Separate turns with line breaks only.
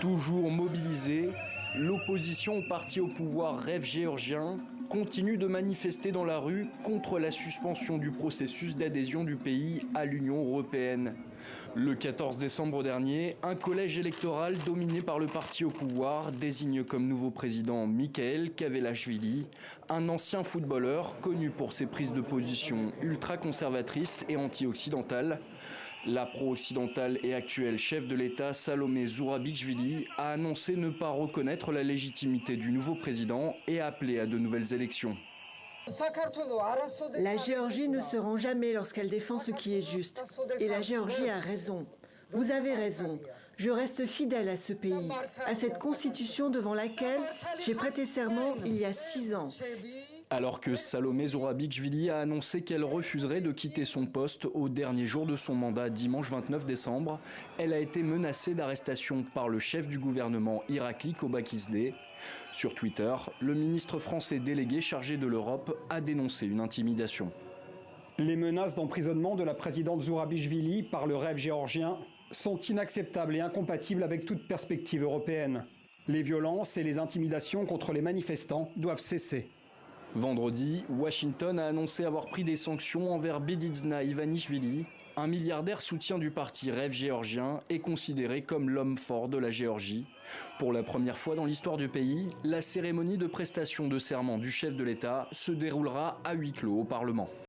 Toujours mobilisée, l'opposition au parti au pouvoir Rêve géorgien continue de manifester dans la rue contre la suspension du processus d'adhésion du pays à l'Union européenne. Le 14 décembre dernier, un collège électoral dominé par le parti au pouvoir désigne comme nouveau président Mikhail Kavelashvili, un ancien footballeur connu pour ses prises de position ultra-conservatrices et anti-occidentales. La pro-occidentale et actuelle chef de l'État Salomé Zourabichvili a annoncé ne pas reconnaître la légitimité du nouveau président et a appelé à de nouvelles élections.
La Géorgie ne se rend jamais lorsqu'elle défend ce qui est juste. Et la Géorgie a raison. Vous avez raison. Je reste fidèle à ce pays, à cette constitution devant laquelle j'ai prêté serment il y a 6 ans.
Alors que Salomé Zourabichvili a annoncé qu'elle refuserait de quitter son poste au dernier jour de son mandat, dimanche 29 décembre, elle a été menacée d'arrestation par le chef du gouvernement Irakli Kobakizadeh. Sur Twitter, le ministre français délégué chargé de l'Europe a dénoncé une intimidation.
Les menaces d'emprisonnement de la présidente Zourabichvili par le Rêve géorgien sont inacceptables et incompatibles avec toute perspective européenne. Les violences et les intimidations contre les manifestants doivent cesser.
Vendredi, Washington a annoncé avoir pris des sanctions envers Bedizna Ivanishvili, un milliardaire soutien du parti Rêve géorgien et considéré comme l'homme fort de la Géorgie. Pour la première fois dans l'histoire du pays, la cérémonie de prestation de serment du chef de l'État se déroulera à huis clos au Parlement.